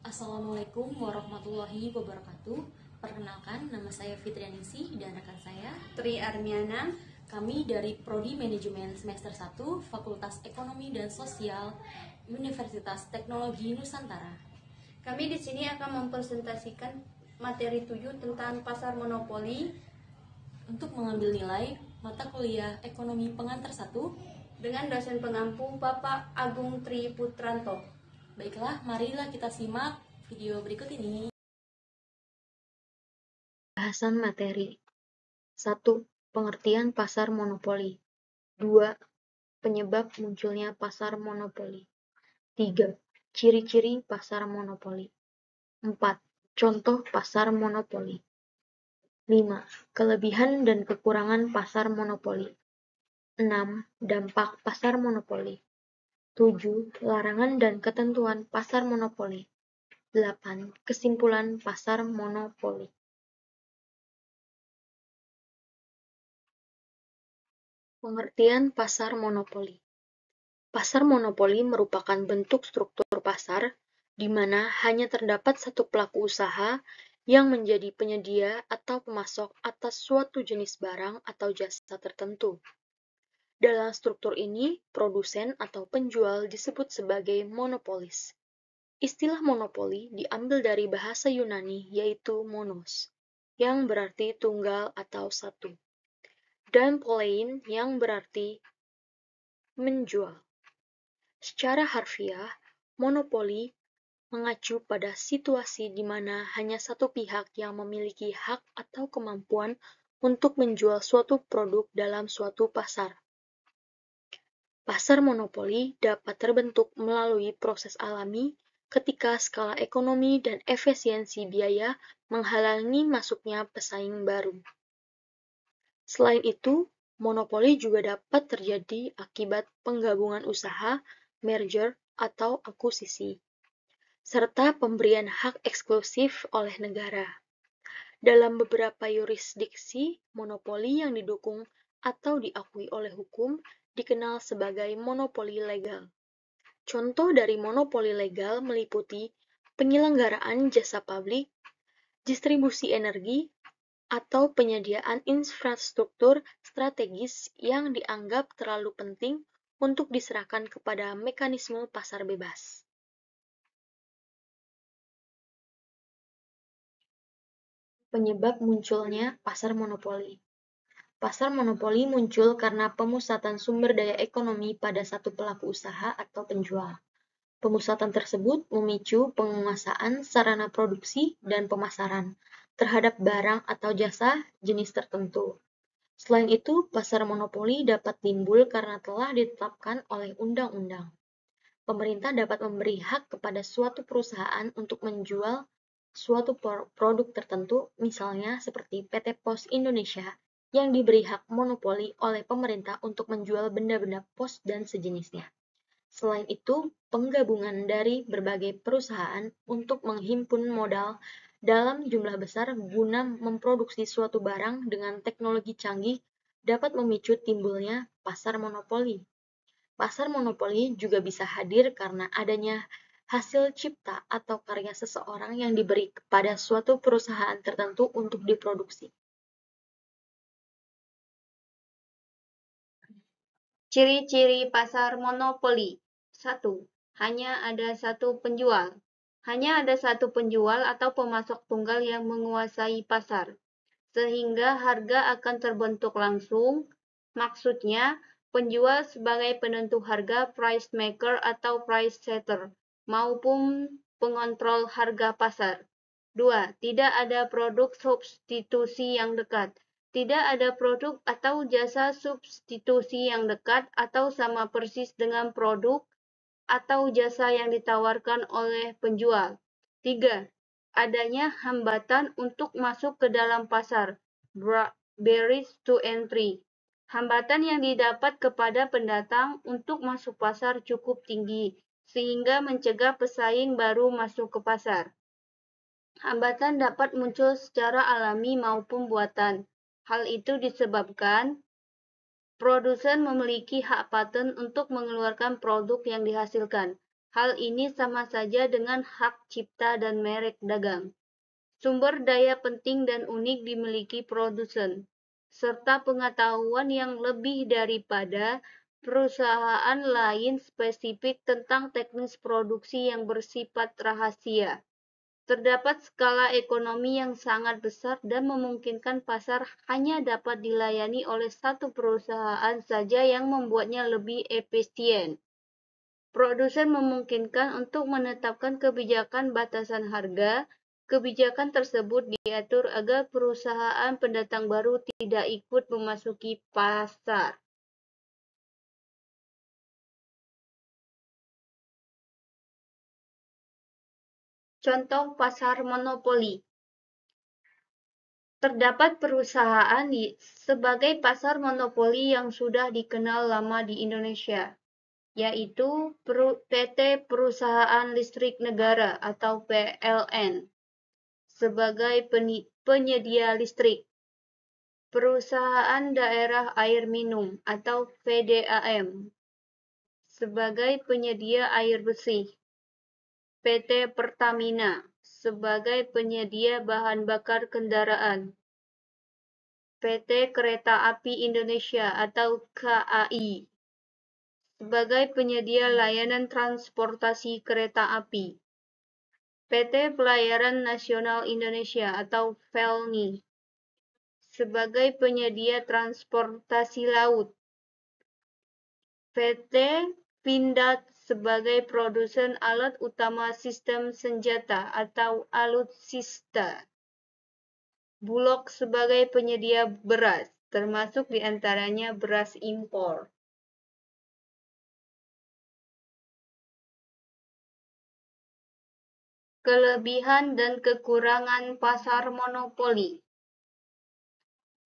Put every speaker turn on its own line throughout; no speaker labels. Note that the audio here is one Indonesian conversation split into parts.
Assalamualaikum warahmatullahi wabarakatuh. Perkenalkan, nama saya Fitrianingsih dan rekan saya
Tri Armiana.
Kami dari Prodi Manajemen Semester 1 Fakultas Ekonomi dan Sosial Universitas Teknologi Nusantara.
Kami di sini akan mempresentasikan materi 7 tentang pasar monopoli
untuk mengambil nilai mata kuliah Ekonomi Pengantar 1
dengan dosen pengampu Bapak Agung Tri Putranto.
Baiklah, marilah kita simak video berikut ini.
Bahasan materi 1. Pengertian pasar monopoli 2. Penyebab munculnya pasar monopoli 3. Ciri-ciri pasar monopoli 4. Contoh pasar monopoli 5. Kelebihan dan kekurangan pasar monopoli 6. Dampak pasar monopoli 7. Larangan dan ketentuan pasar monopoli 8. Kesimpulan pasar monopoli. Pengertian pasar monopoli. Pasar monopoli merupakan bentuk struktur pasar di mana hanya terdapat satu pelaku usaha yang menjadi penyedia atau pemasok atas suatu jenis barang atau jasa tertentu. Dalam struktur ini, produsen atau penjual disebut sebagai monopolis. Istilah monopoli diambil dari bahasa Yunani yaitu monos, yang berarti tunggal atau satu, dan polein yang berarti menjual. Secara harfiah, monopoli mengacu pada situasi di mana hanya satu pihak yang memiliki hak atau kemampuan untuk menjual suatu produk dalam suatu pasar. Pasar monopoli dapat terbentuk melalui proses alami ketika skala ekonomi dan efisiensi biaya menghalangi masuknya pesaing baru. Selain itu, monopoli juga dapat terjadi akibat penggabungan usaha, merger, atau akuisisi, serta pemberian hak eksklusif oleh negara. Dalam beberapa yurisdiksi, monopoli yang didukung atau diakui oleh hukum dikenal sebagai monopoli legal. Contoh dari monopoli legal meliputi penyelenggaraan jasa publik, distribusi energi, atau penyediaan infrastruktur strategis yang dianggap terlalu penting untuk diserahkan kepada mekanisme pasar bebas. Penyebab munculnya pasar monopoli. Pasar monopoli muncul karena pemusatan sumber daya ekonomi pada satu pelaku usaha atau penjual. Pemusatan tersebut memicu penguasaan sarana produksi dan pemasaran terhadap barang atau jasa jenis tertentu. Selain itu, pasar monopoli dapat timbul karena telah ditetapkan oleh undang-undang. Pemerintah dapat memberi hak kepada suatu perusahaan untuk menjual suatu produk tertentu, misalnya seperti PT Pos Indonesia yang diberi hak monopoli oleh pemerintah untuk menjual benda-benda pos dan sejenisnya. Selain itu, penggabungan dari berbagai perusahaan untuk menghimpun modal dalam jumlah besar guna memproduksi suatu barang dengan teknologi canggih dapat memicu timbulnya pasar monopoli. Pasar monopoli juga bisa hadir karena adanya hasil cipta atau karya seseorang yang diberi kepada suatu perusahaan tertentu untuk diproduksi.
Ciri-ciri pasar monopoli. 1. Hanya ada satu penjual. Hanya ada satu penjual atau pemasok tunggal yang menguasai pasar, sehingga harga akan terbentuk langsung. Maksudnya, penjual sebagai penentu harga, price maker atau price setter, maupun pengontrol harga pasar. 2. Tidak ada produk substitusi yang dekat. Tidak ada produk atau jasa substitusi yang dekat atau sama persis dengan produk atau jasa yang ditawarkan oleh penjual. 3. Adanya hambatan untuk masuk ke dalam pasar, barriers to entry. Hambatan yang didapat kepada pendatang untuk masuk pasar cukup tinggi, sehingga mencegah pesaing baru masuk ke pasar. Hambatan dapat muncul secara alami maupun buatan. Hal itu disebabkan produsen memiliki hak paten untuk mengeluarkan produk yang dihasilkan. Hal ini sama saja dengan hak cipta dan merek dagang. Sumber daya penting dan unik dimiliki produsen, serta pengetahuan yang lebih daripada perusahaan lain spesifik tentang teknis produksi yang bersifat rahasia. Terdapat skala ekonomi yang sangat besar dan memungkinkan pasar hanya dapat dilayani oleh satu perusahaan saja yang membuatnya lebih efisien. Produsen memungkinkan untuk menetapkan kebijakan batasan harga. Kebijakan tersebut diatur agar perusahaan pendatang baru tidak ikut memasuki pasar. Contoh pasar monopoli. Terdapat perusahaan sebagai pasar monopoli yang sudah dikenal lama di Indonesia, yaitu PT Perusahaan Listrik Negara atau PLN sebagai penyedia listrik, Perusahaan Daerah Air Minum atau PDAM sebagai penyedia air bersih, PT Pertamina sebagai penyedia bahan bakar kendaraan, PT Kereta Api Indonesia atau KAI sebagai penyedia layanan transportasi kereta api, PT Pelayaran Nasional Indonesia atau PELNI sebagai penyedia transportasi laut, PT Pindad sebagai produsen alat utama sistem senjata atau alutsista, Bulog sebagai penyedia beras, termasuk diantaranya beras impor. Kelebihan dan kekurangan pasar monopoli.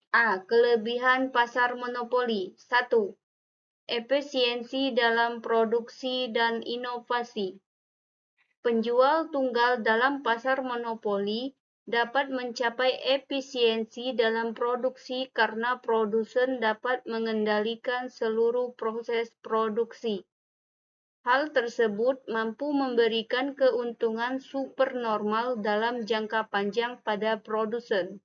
A. Kelebihan pasar monopoli. 1. Efisiensi dalam produksi dan inovasi. Penjual tunggal dalam pasar monopoli dapat mencapai efisiensi dalam produksi karena produsen dapat mengendalikan seluruh proses produksi. Hal tersebut mampu memberikan keuntungan supernormal dalam jangka panjang pada produsen,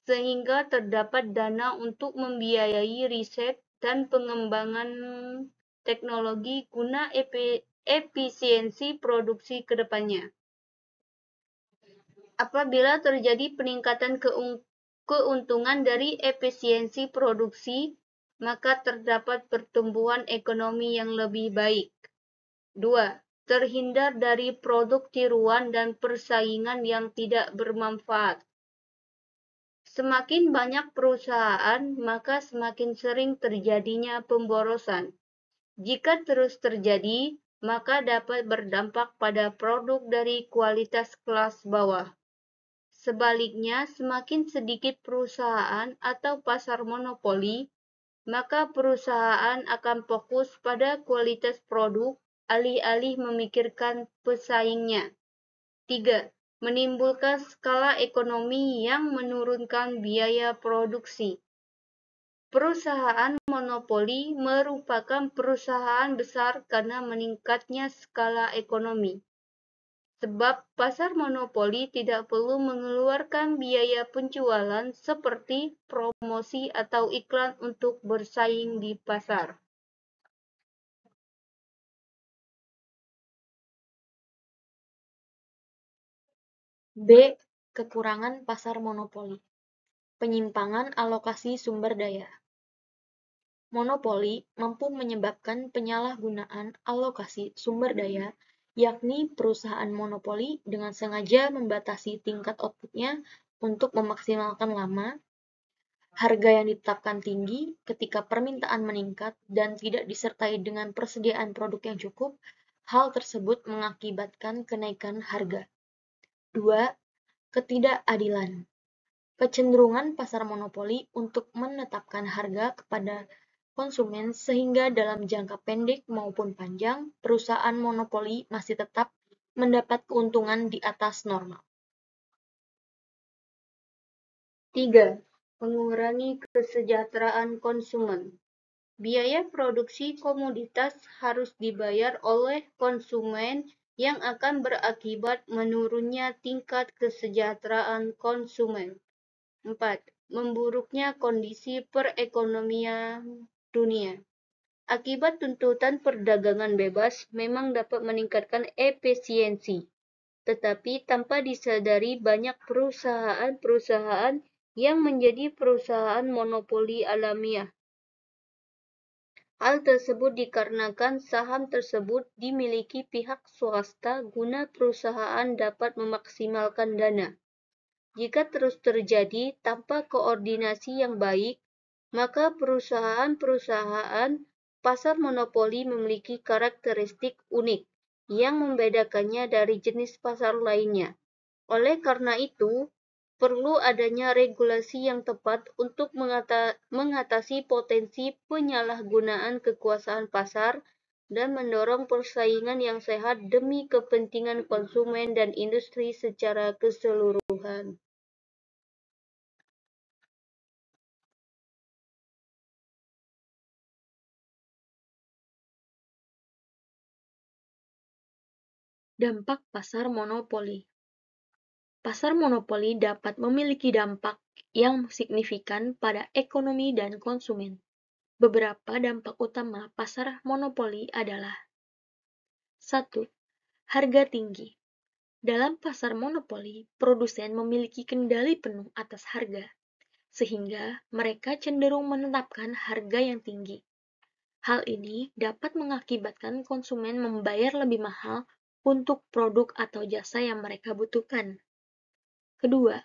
sehingga terdapat dana untuk membiayai riset dan pengembangan teknologi guna efisiensi produksi ke depannya. Apabila terjadi peningkatan keuntungan dari efisiensi produksi, maka terdapat pertumbuhan ekonomi yang lebih baik. 2. Terhindar dari produk tiruan dan persaingan yang tidak bermanfaat. Semakin banyak perusahaan, maka semakin sering terjadinya pemborosan. Jika terus terjadi, maka dapat berdampak pada produk dari kualitas kelas bawah. Sebaliknya, semakin sedikit perusahaan atau pasar monopoli, maka perusahaan akan fokus pada kualitas produk alih-alih memikirkan pesaingnya. 3. Menimbulkan skala ekonomi yang menurunkan biaya produksi. Perusahaan monopoli merupakan perusahaan besar karena meningkatnya skala ekonomi. Sebab pasar monopoli tidak perlu mengeluarkan biaya penjualan seperti promosi atau iklan untuk bersaing di pasar.
B. Kekurangan pasar monopoli. Penyimpangan alokasi sumber daya. Monopoli mampu menyebabkan penyalahgunaan alokasi sumber daya, yakni perusahaan monopoli dengan sengaja membatasi tingkat outputnya untuk memaksimalkan lama, harga yang ditetapkan tinggi ketika permintaan meningkat dan tidak disertai dengan persediaan produk yang cukup. Hal tersebut mengakibatkan kenaikan harga. 2. Ketidakadilan. Kecenderungan pasar monopoli untuk menetapkan harga kepada konsumen sehingga dalam jangka pendek maupun panjang, perusahaan monopoli masih tetap mendapat keuntungan di atas normal.
3. Mengurangi kesejahteraan konsumen. Biaya produksi komoditas harus dibayar oleh konsumen yang akan berakibat menurunnya tingkat kesejahteraan konsumen. 4. Memburuknya kondisi perekonomian dunia. Akibat tuntutan perdagangan bebas memang dapat meningkatkan efisiensi, tetapi tanpa disadari banyak perusahaan-perusahaan yang menjadi perusahaan monopoli alamiah. Hal tersebut dikarenakan saham tersebut dimiliki pihak swasta guna perusahaan dapat memaksimalkan dana. Jika terus terjadi tanpa koordinasi yang baik, maka perusahaan-perusahaan pasar monopoli memiliki karakteristik unik yang membedakannya dari jenis pasar lainnya. Oleh karena itu, perlu adanya regulasi yang tepat untuk mengatasi potensi penyalahgunaan kekuasaan pasar dan mendorong persaingan yang sehat demi kepentingan konsumen dan industri secara keseluruhan.
Dampak pasar monopoli. Pasar monopoli dapat memiliki dampak yang signifikan pada ekonomi dan konsumen. Beberapa dampak utama pasar monopoli adalah: 1. Harga tinggi. Dalam pasar monopoli, produsen memiliki kendali penuh atas harga, sehingga mereka cenderung menetapkan harga yang tinggi. Hal ini dapat mengakibatkan konsumen membayar lebih mahal untuk produk atau jasa yang mereka butuhkan. Kedua,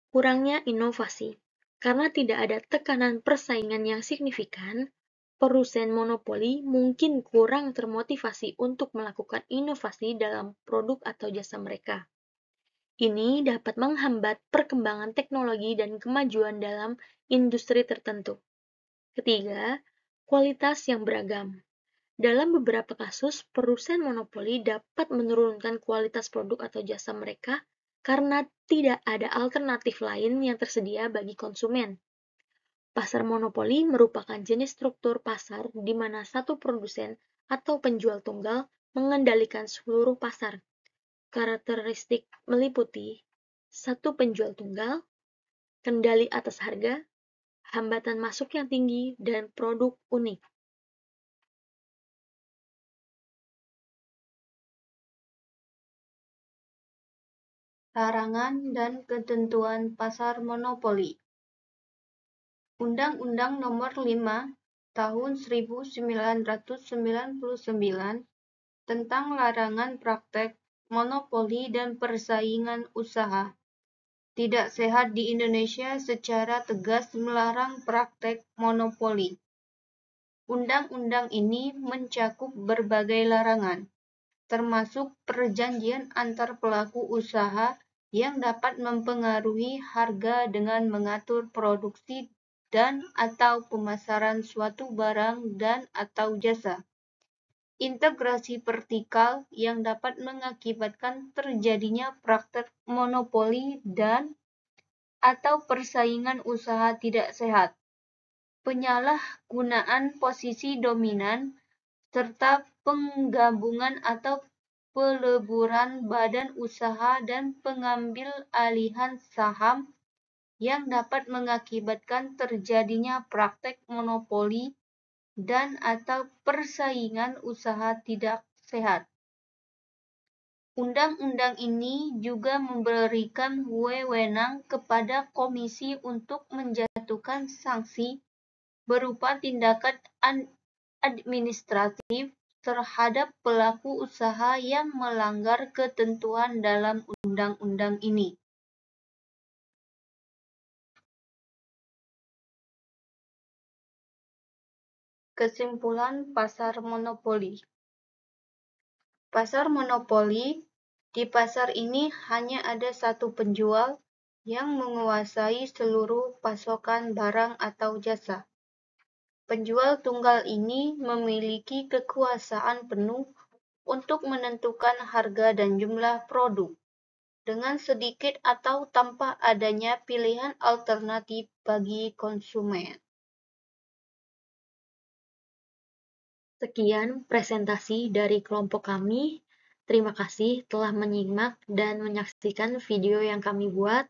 kurangnya inovasi. Karena tidak ada tekanan persaingan yang signifikan, produsen monopoli mungkin kurang termotivasi untuk melakukan inovasi dalam produk atau jasa mereka. Ini dapat menghambat perkembangan teknologi dan kemajuan dalam industri tertentu. Ketiga, kualitas yang beragam. Dalam beberapa kasus, produsen monopoli dapat menurunkan kualitas produk atau jasa mereka karena tidak ada alternatif lain yang tersedia bagi konsumen. Pasar monopoli merupakan jenis struktur pasar di mana satu produsen atau penjual tunggal mengendalikan seluruh pasar. Karakteristik meliputi: satu penjual tunggal, kendali atas harga, hambatan masuk yang tinggi, dan produk unik.
Larangan dan ketentuan pasar monopoli. Undang-Undang Nomor 5 Tahun 1999 tentang larangan praktek monopoli dan persaingan usaha tidak sehat di Indonesia secara tegas melarang praktek monopoli. Undang-undang ini mencakup berbagai larangan, termasuk perjanjian antar pelaku usaha yang dapat mempengaruhi harga dengan mengatur produksi dan atau pemasaran suatu barang dan atau jasa. Integrasi vertikal yang dapat mengakibatkan terjadinya praktek monopoli dan atau persaingan usaha tidak sehat. Penyalahgunaan posisi dominan serta penggabungan atau peleburan badan usaha dan pengambil alihan saham yang dapat mengakibatkan terjadinya praktek monopoli dan atau persaingan usaha tidak sehat. Undang-undang ini juga memberikan wewenang kepada komisi untuk menjatuhkan sanksi berupa tindakan administratif terhadap pelaku usaha yang melanggar ketentuan dalam undang-undang ini. Kesimpulan pasar monopoli. Pasar monopoli, di pasar ini hanya ada satu penjual yang menguasai seluruh pasokan barang atau jasa. Penjual tunggal ini memiliki kekuasaan penuh untuk menentukan harga dan jumlah produk, dengan sedikit atau tanpa adanya pilihan alternatif bagi konsumen.
Sekian presentasi dari kelompok kami. Terima kasih telah menyimak dan menyaksikan video yang kami buat.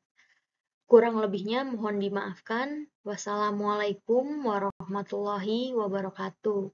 Kurang lebihnya mohon dimaafkan. Wassalamualaikum warahmatullahi wabarakatuh.